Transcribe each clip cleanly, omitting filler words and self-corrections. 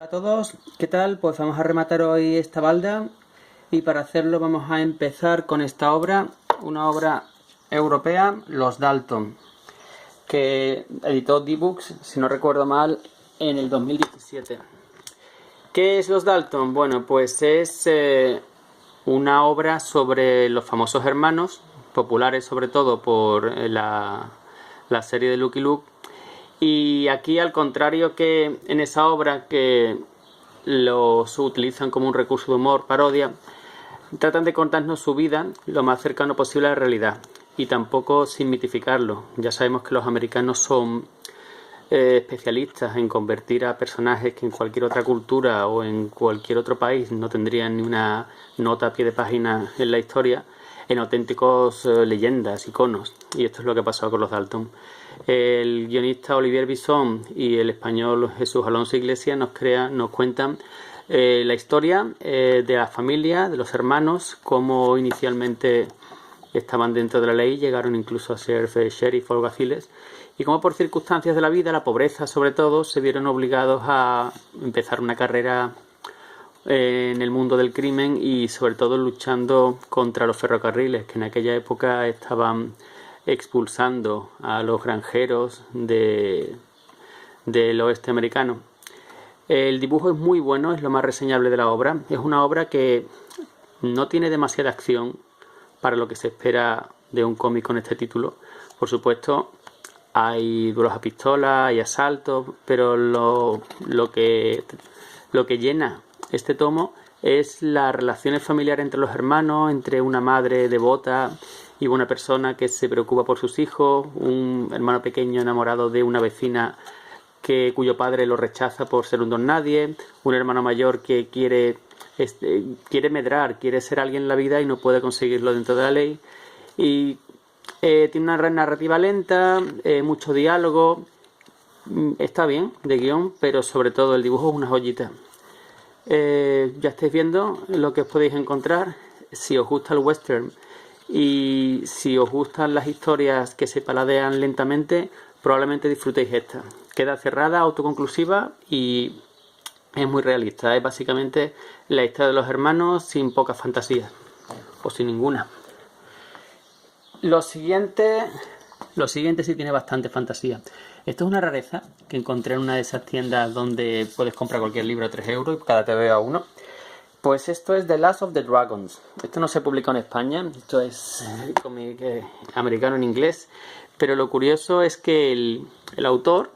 Hola a todos, ¿qué tal? Pues vamos a rematar hoy esta balda y para hacerlo vamos a empezar con esta obra, una obra europea, Los Dalton, que editó D-Books, si no recuerdo mal, en el 2017. ¿Qué es Los Dalton? Bueno, pues es una obra sobre los famosos hermanos, populares sobre todo por la serie de Lucky Luke. Y aquí, al contrario que en esa obra que los utilizan como un recurso de humor, parodia, tratan de contarnos su vida lo más cercano posible a la realidad y tampoco sin mitificarlo. Ya sabemos que los americanos son especialistas en convertir a personajes que en cualquier otra cultura o en cualquier otro país no tendrían ni una nota a pie de página en la historia, en auténticos leyendas, iconos. Y esto es lo que ha pasado con los Dalton. El guionista Olivier Bisson y el español Jesús Alonso Iglesias nos cuentan la historia de la familia, de los hermanos, cómo inicialmente estaban dentro de la ley, llegaron incluso a ser sheriff o alguaciles, y cómo por circunstancias de la vida, la pobreza sobre todo, se vieron obligados a empezar una carrera en el mundo del crimen y sobre todo luchando contra los ferrocarriles, que en aquella época estaban expulsando a los granjeros del oeste americano. El dibujo es muy bueno, es lo más reseñable de la obra. Es una obra que no tiene demasiada acción para lo que se espera de un cómic con este título. Por supuesto, hay duelos a pistola, hay asaltos, pero lo que llena este tomo es las relaciones familiares entre los hermanos, entre una madre devota y una persona que se preocupa por sus hijos, un hermano pequeño enamorado de una vecina cuyo padre lo rechaza por ser un don nadie, un hermano mayor que quiere medrar, quiere ser alguien en la vida y no puede conseguirlo dentro de la ley. Y tiene una narrativa lenta, mucho diálogo, está bien de guión, pero sobre todo el dibujo es una joyita. Ya estáis viendo lo que os podéis encontrar. Si os gusta el western y si os gustan las historias que se paladean lentamente, probablemente disfrutéis esta. Queda cerrada, autoconclusiva y es muy realista. Es básicamente la historia de los hermanos sin poca fantasía o sin ninguna. Lo siguiente sí tiene bastante fantasía. Esto es una rareza que encontré en una de esas tiendas donde puedes comprar cualquier libro a 3 euros y cada TVO a uno. Pues esto es The Last of the Dragons. Esto no se publicó en España, esto es cómic americano en inglés. Pero lo curioso es que el autor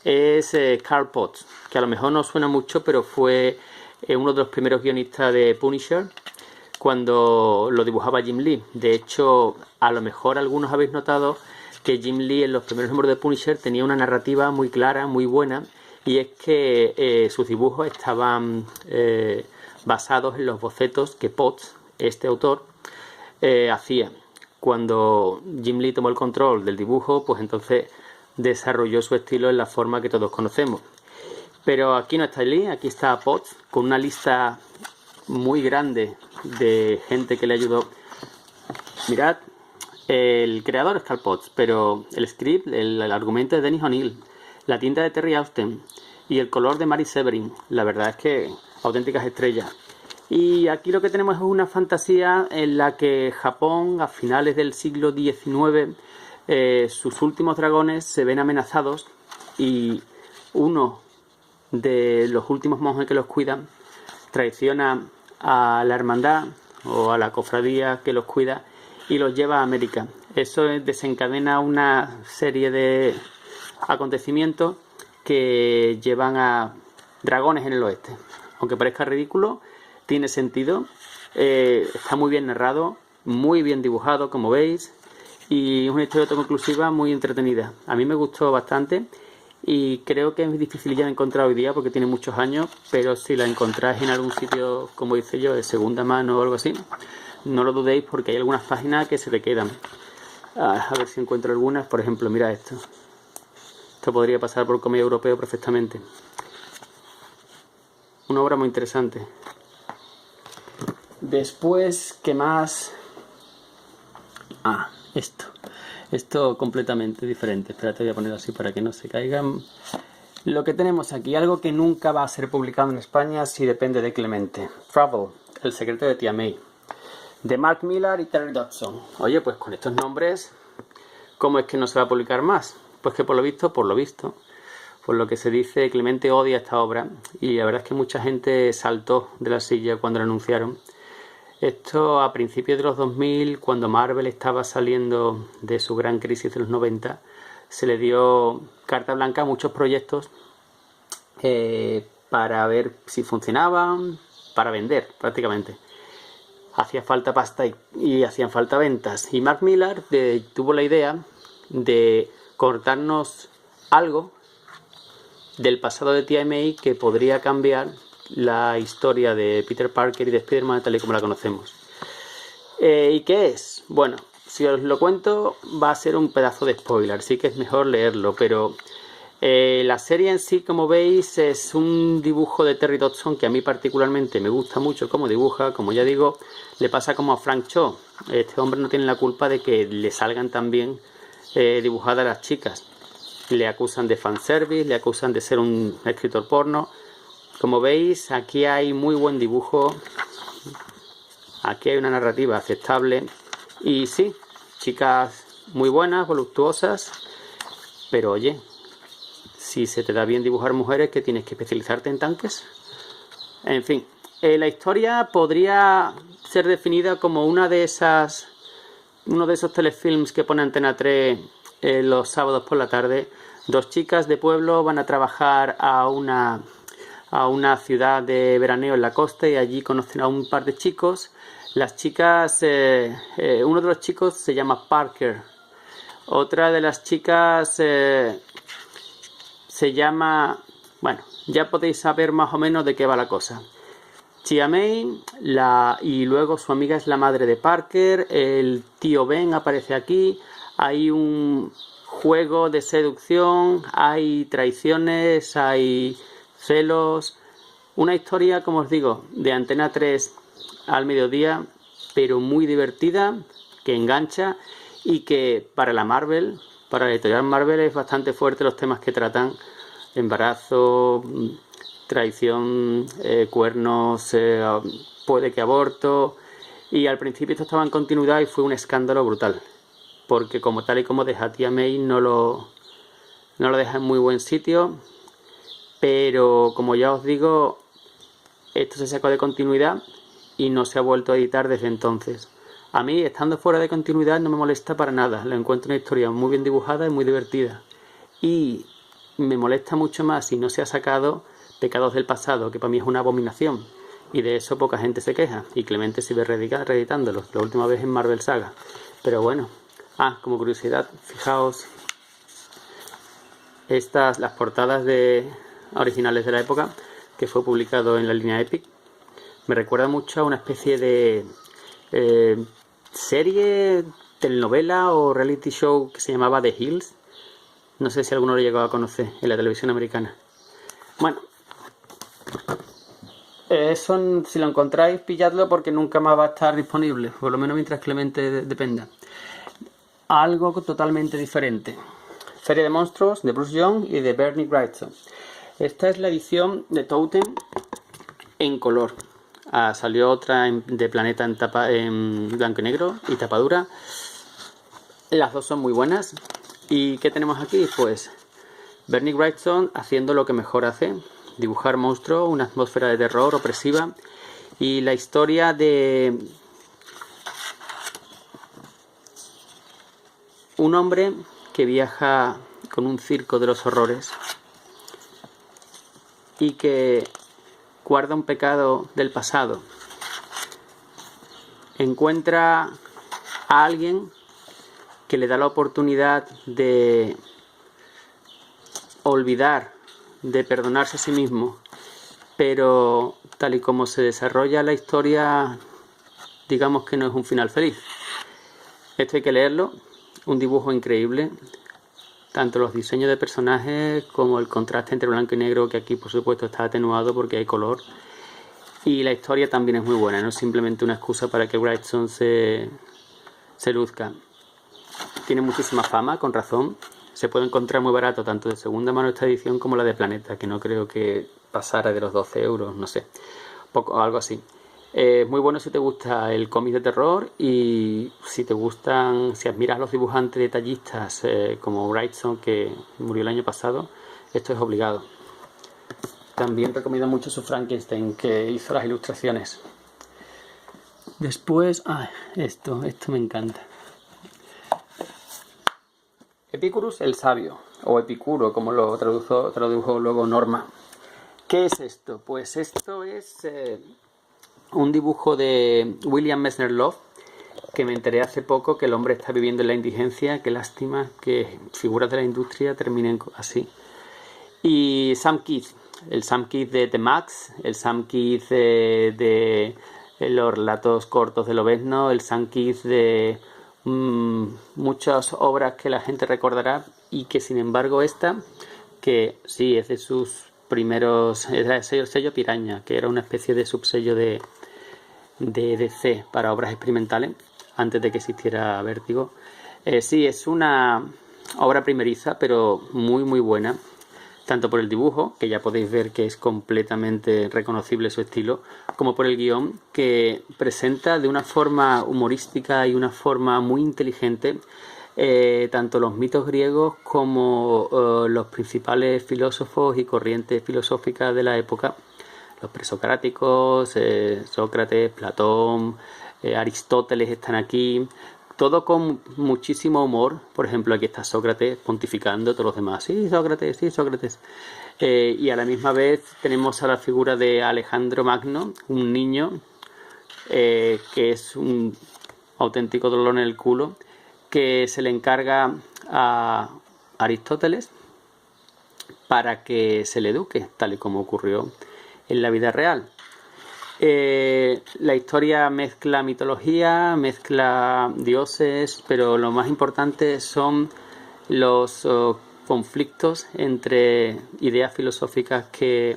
es Carl Potts, que a lo mejor no suena mucho, pero fue uno de los primeros guionistas de Punisher cuando lo dibujaba Jim Lee. De hecho, a lo mejor algunos habéis notado que Jim Lee en los primeros números de Punisher tenía una narrativa muy clara, muy buena, y es que sus dibujos estaban basados en los bocetos que Potts, este autor, hacía. Cuando Jim Lee tomó el control del dibujo, pues entonces desarrolló su estilo en la forma que todos conocemos. Pero aquí no está Lee, aquí está Potts, con una lista muy grande de gente que le ayudó. Mirad, el creador es Carl Potts, pero el script, el argumento es de Dennis O'Neil, la tinta de Terry Austen y el color de Mary Severin. La verdad es que auténticas estrellas. Y aquí lo que tenemos es una fantasía en la que Japón, a finales del siglo XIX, sus últimos dragones se ven amenazados y uno de los últimos monjes que los cuidan traiciona a la hermandad o a la cofradía que los cuida y los lleva a América. Eso desencadena una serie de acontecimientos que llevan a dragones en el oeste. Aunque parezca ridículo, tiene sentido, está muy bien narrado, muy bien dibujado, como veis, y es una historia autoconclusiva muy entretenida. A mí me gustó bastante y creo que es difícil ya de encontrar hoy día porque tiene muchos años, pero si la encontráis en algún sitio, como dice yo, de segunda mano o algo así, no lo dudéis porque hay algunas páginas que se te quedan. A ver si encuentro algunas. Por ejemplo, mira esto. Esto podría pasar por cómic europeo perfectamente. Una obra muy interesante. Después, ¿qué más? Esto completamente diferente. Espérate, voy a ponerlo así para que no se caigan. Lo que tenemos aquí, algo que nunca va a ser publicado en España si depende de Clemente. Travel, el secreto de Tia May, de Mark Millar y Terry Dodson. Oye, pues con estos nombres, ¿cómo es que no se va a publicar más? Pues que por lo visto, por lo que se dice, Clemente odia esta obra, y la verdad es que mucha gente saltó de la silla cuando lo anunciaron. Esto a principios de los 2000, cuando Marvel estaba saliendo de su gran crisis de los 90, se le dio carta blanca a muchos proyectos para ver si funcionaban, para vender prácticamente. Hacía falta pasta y hacían falta ventas. Y Mark Millar tuvo la idea de cortarnos algo del pasado de Tia May que podría cambiar la historia de Peter Parker y de Spider-Man tal y como la conocemos. ¿Y qué es? Bueno, si os lo cuento va a ser un pedazo de spoiler, así que es mejor leerlo, pero la serie en sí, como veis, es un dibujo de Terry Dodson que a mí particularmente me gusta mucho cómo dibuja. Como ya digo, le pasa como a Frank Cho. Este hombre no tiene la culpa de que le salgan tan bien dibujadas las chicas. Le acusan de fanservice, le acusan de ser un escritor porno. Como veis, aquí hay muy buen dibujo, aquí hay una narrativa aceptable y sí, chicas muy buenas, voluptuosas, pero oye, si se te da bien dibujar mujeres, ¿qué tienes que especializarte en tanques? En fin, la historia podría ser definida como uno de esos telefilms que pone Antena 3 los sábados por la tarde. Dos chicas de pueblo van a trabajar a una ciudad de veraneo en la costa y allí conocen a un par de chicos. Las chicas, uno de los chicos se llama Parker, otra de las chicas se llama, bueno, ya podéis saber más o menos de qué va la cosa. Tia May, y luego su amiga es la madre de Parker, el tío Ben aparece aquí, hay un juego de seducción, hay traiciones, hay celos, una historia, como os digo, de Antena 3 al mediodía, pero muy divertida, que engancha y que para la editorial Marvel es bastante fuerte los temas que tratan: embarazo, traición, cuernos, puede que aborto. Y al principio esto estaba en continuidad y fue un escándalo brutal, porque como tal y como deja a Tia May no lo deja en muy buen sitio. Pero como ya os digo, esto se sacó de continuidad y no se ha vuelto a editar desde entonces. A mí, estando fuera de continuidad, no me molesta para nada. Lo encuentro una historia muy bien dibujada y muy divertida. Y me molesta mucho más si no se ha sacado Pecados del Pasado, que para mí es una abominación. Y de eso poca gente se queja. Y Clemente sigue reeditándolo, la última vez en Marvel Saga. Pero bueno. Como curiosidad, fijaos las portadas originales de la época, que fue publicado en la línea Epic. Me recuerda mucho a una especie de serie, telenovela o reality show que se llamaba The Hills. No sé si alguno lo llegó a conocer en la televisión americana. Bueno, eso, si lo encontráis, pilladlo porque nunca más va a estar disponible, por lo menos mientras Clemente dependa. Algo totalmente diferente. Feria de monstruos de Bruce Young y de Bernie Wrightson. Esta es la edición de Totem en color. Salió otra de Planeta en blanco y negro y tapadura. Las dos son muy buenas. ¿Y qué tenemos aquí? Pues Bernie Wrightson haciendo lo que mejor hace: dibujar monstruos, una atmósfera de terror opresiva, y la historia de un hombre que viaja con un circo de los horrores y que guarda un pecado del pasado. Encuentra a alguien que le da la oportunidad de olvidar, de perdonarse a sí mismo, pero tal y como se desarrolla la historia, digamos que no es un final feliz. Esto hay que leerlo. Un dibujo increíble, tanto los diseños de personajes como el contraste entre blanco y negro, que aquí por supuesto está atenuado porque hay color, y la historia también es muy buena, no es simplemente una excusa para que Wrightson se luzca. Tiene muchísima fama, con razón, se puede encontrar muy barato, tanto de segunda mano esta edición como la de Planeta, que no creo que pasara de los 12 euros, no sé, algo así. Muy bueno si te gusta el cómic de terror y si te gustan, si admiras a los dibujantes detallistas como Wrightson, que murió el año pasado, esto es obligado. También recomiendo mucho su Frankenstein, que hizo las ilustraciones. Después, esto me encanta. Epicurus el sabio, o Epicuro, como lo tradujo luego Norma. ¿Qué es esto? Pues esto es un dibujo de William Messner Love, que me enteré hace poco que el hombre está viviendo en la indigencia. Qué lástima que figuras de la industria terminen así. Y Sam Kidd, el Sam Kidd de The Max, el Sam Kidd de los relatos cortos de Lobezno, el Sam Kidd de muchas obras que la gente recordará y que sin embargo esta, que sí es de sus primeros, era el sello Piraña, que era una especie de subsello de DC para obras experimentales antes de que existiera Vértigo. Sí, es una obra primeriza, pero muy muy buena, tanto por el dibujo, que ya podéis ver que es completamente reconocible su estilo, como por el guión, que presenta de una forma humorística y una forma muy inteligente tanto los mitos griegos como los principales filósofos y corrientes filosóficas de la época, los presocráticos, Sócrates, Platón, Aristóteles están aquí, todo con muchísimo humor. Por ejemplo, aquí está Sócrates pontificando, todos los demás, sí, Sócrates, sí, Sócrates. Y a la misma vez tenemos a la figura de Alejandro Magno, un niño que es un auténtico dolor en el culo, que se le encarga a Aristóteles para que se le eduque, tal y como ocurrió en la vida real. La historia mezcla mitología, mezcla dioses, pero lo más importante son los conflictos entre ideas filosóficas que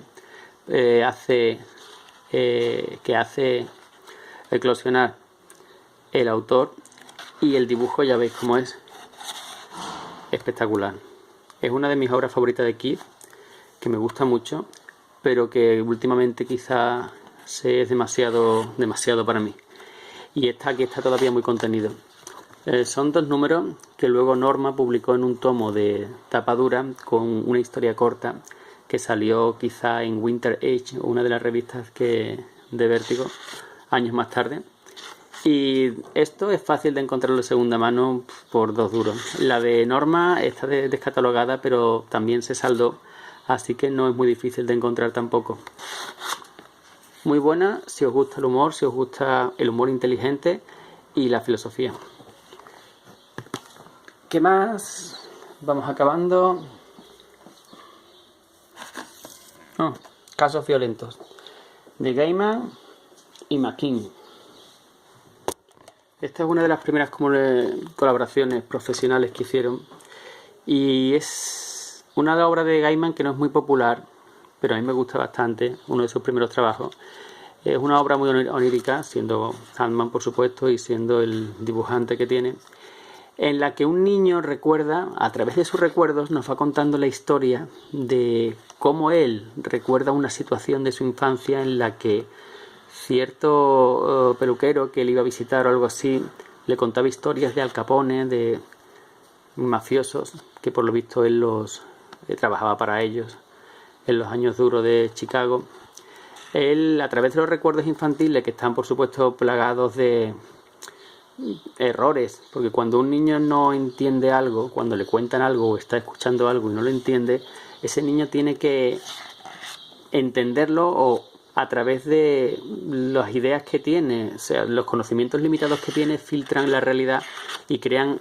hace eclosionar el autor, y el dibujo ya veis cómo es espectacular. Es una de mis obras favoritas de Kidd, que me gusta mucho, pero que últimamente quizá es demasiado para mí. Y aquí está todavía muy contenido. Son 2 números que luego Norma publicó en un tomo de tapa dura con una historia corta que salió quizá en Winter Age, una de las revistas de Vértigo, años más tarde. Y esto es fácil de encontrarlo de segunda mano por 2 duros. La de Norma está descatalogada, pero también se saldó, así que no es muy difícil de encontrar tampoco. Muy buena si os gusta el humor, si os gusta el humor inteligente y la filosofía. ¿Qué más? Vamos acabando. Casos violentos, de Gaiman y McKean. Esta es una de las primeras colaboraciones profesionales que hicieron, y es una obra de Gaiman que no es muy popular, pero a mí me gusta bastante, uno de sus primeros trabajos. Es una obra muy onírica, siendo Sandman por supuesto y siendo el dibujante que tiene, en la que un niño recuerda, a través de sus recuerdos nos va contando la historia de cómo él recuerda una situación de su infancia en la que cierto peluquero que él iba a visitar o algo así le contaba historias de Al Capone, de mafiosos, que por lo visto él trabajaba para ellos en los años duros de Chicago. Él, a través de los recuerdos infantiles, que están por supuesto plagados de errores, porque cuando un niño no entiende algo, cuando le cuentan algo o está escuchando algo y no lo entiende, ese niño tiene que entenderlo o a través de las ideas que tiene, o sea, los conocimientos limitados que tiene, filtran la realidad y crean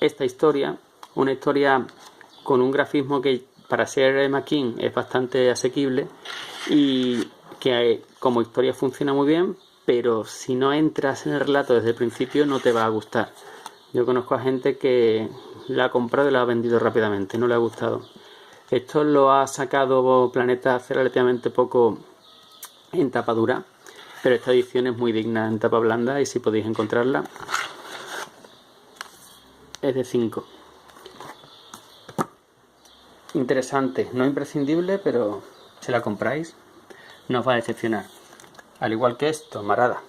esta historia, una historia con un grafismo que para ser McKean es bastante asequible y que como historia funciona muy bien, pero si no entras en el relato desde el principio no te va a gustar. Yo conozco a gente que la ha comprado y la ha vendido rápidamente, no le ha gustado. Esto lo ha sacado Planeta hace relativamente poco en tapa dura, pero esta edición es muy digna en tapa blanda y si podéis encontrarla es de 5. interesante, no imprescindible, pero si la compráis no os va a decepcionar. Al igual que esto, Marada.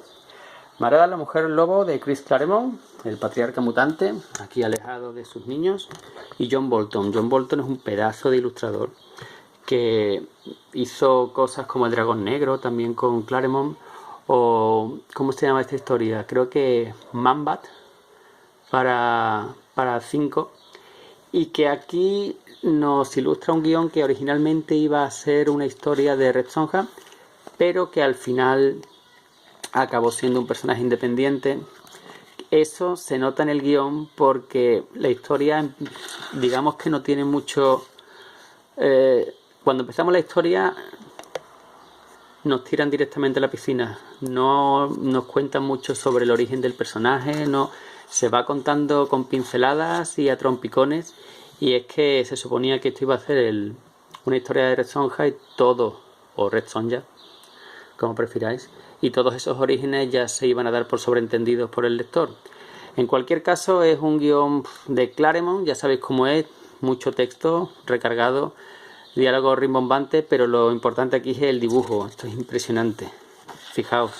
Marada, la mujer lobo de Chris Claremont, el patriarca mutante, aquí alejado de sus niños, y John Bolton. John Bolton es un pedazo de ilustrador que hizo cosas como El dragón negro, también con Claremont, o ¿cómo se llama esta historia? Creo que Man-Bat para 5, y que aquí nos ilustra un guión que originalmente iba a ser una historia de Red Sonja, pero que al final acabó siendo un personaje independiente. Eso se nota en el guión porque la historia, digamos que no tiene mucho... cuando empezamos la historia nos tiran directamente a la piscina, no nos cuentan mucho sobre el origen del personaje, no se va contando con pinceladas y a trompicones, y es que se suponía que esto iba a ser una historia de Red Sonja y todo, o Red Sonja, como prefiráis, y todos esos orígenes ya se iban a dar por sobreentendidos por el lector. En cualquier caso, es un guión de Claremont, ya sabéis cómo es, mucho texto recargado, diálogo rimbombante, pero lo importante aquí es el dibujo. Esto es impresionante, fijaos.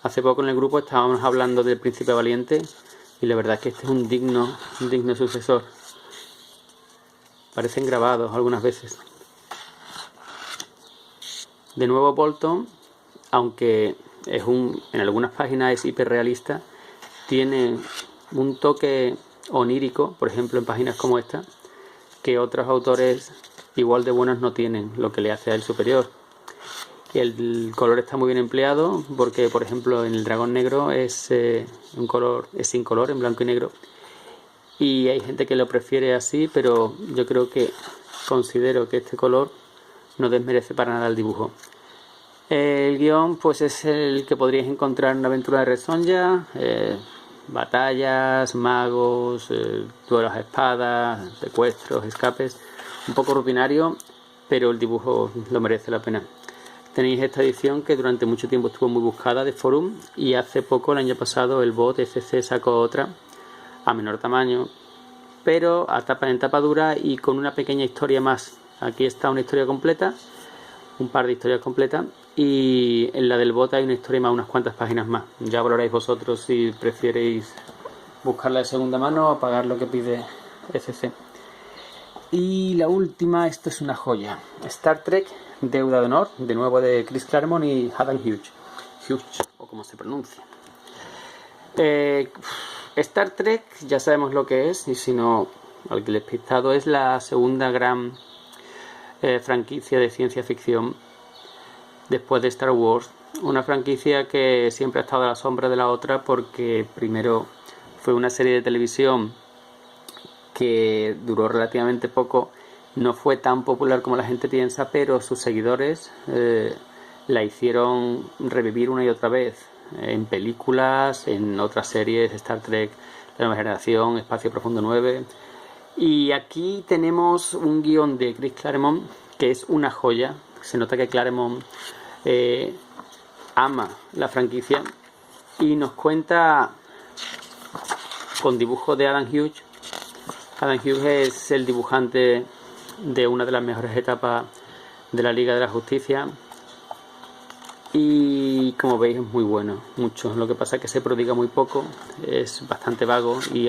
Hace poco en el grupo estábamos hablando del Príncipe Valiente y la verdad es que este es un digno sucesor. Parecen grabados algunas veces. De nuevo Bolton, aunque en algunas páginas es hiperrealista, tiene un toque onírico, por ejemplo en páginas como esta, que otros autores igual de buenos no tienen, lo que le hace a él superior. El color está muy bien empleado porque, por ejemplo, en El dragón negro es sin color, en blanco y negro, y hay gente que lo prefiere así, pero yo considero que este color no desmerece para nada el dibujo. El guión pues es el que podríais encontrar en una aventura de Red Sonja, batallas, magos, duelos a espadas, secuestros, escapes, un poco rutinario, pero el dibujo lo merece la pena. Tenéis esta edición que durante mucho tiempo estuvo muy buscada de Forum, y hace poco, el año pasado, el bot FC sacó otra a menor tamaño, pero en tapa dura y con una pequeña historia más. Aquí está una historia completa, un par de historias completas, y en la del bot hay una historia más, unas cuantas páginas más. Ya valoráis vosotros si preferéis buscarla de segunda mano o pagar lo que pide FC. Y la última, esto es una joya: Star Trek Deuda de Honor, de nuevo de Chris Claremont y Adam Hughes, o como se pronuncia. Star Trek ya sabemos lo que es, y si no, al que le he despistado, es la segunda gran franquicia de ciencia ficción después de Star Wars. Una franquicia que siempre ha estado a la sombra de la otra porque primero fue una serie de televisión que duró relativamente poco, no fue tan popular como la gente piensa, pero sus seguidores la hicieron revivir una y otra vez en películas, en otras series, Star Trek, La Nueva Generación, Espacio Profundo 9. Y aquí tenemos un guión de Chris Claremont que es una joya. Se nota que Claremont ama la franquicia y nos cuenta con dibujo de Adam Hughes. Adam Hughes es el dibujante de una de las mejores etapas de la Liga de la Justicia y como veis es muy bueno, mucho. Lo que pasa es que se prodiga muy poco, es bastante vago y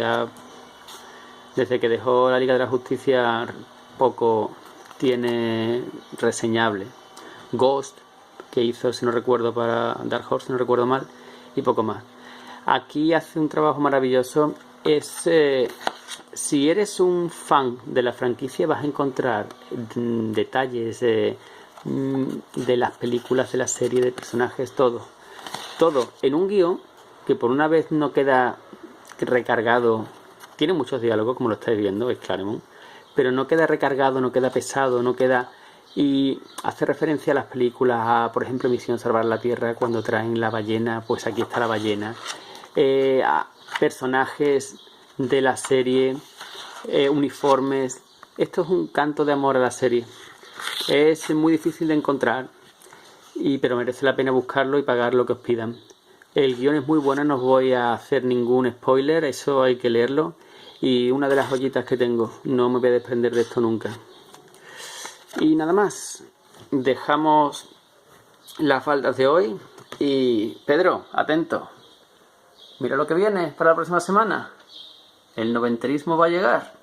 desde que dejó la Liga de la Justicia poco tiene reseñable. Ghost, que hizo, si no recuerdo, para Dark Horse, si no recuerdo mal, y poco más. Aquí hace un trabajo maravilloso. Si eres un fan de la franquicia vas a encontrar detalles de las películas, de la serie, de personajes, todo en un guión que por una vez no queda recargado. Tiene muchos diálogos, como lo estáis viendo, es Claremont, pero no queda recargado, no queda pesado, no queda... Y hace referencia a las películas, por ejemplo, Misión Salvar la Tierra, cuando traen la ballena, pues aquí está la ballena. A personajes de la serie, uniformes. Esto es un canto de amor a la serie. Es muy difícil de encontrar, pero merece la pena buscarlo y pagar lo que os pidan. El guión es muy bueno, no os voy a hacer ningún spoiler, eso hay que leerlo. y una de las joyitas que tengo. No me voy a desprender de esto nunca. Y nada más, dejamos las faldas de hoy y Pedro, atento, mira lo que viene para la próxima semana. El noventerismo va a llegar.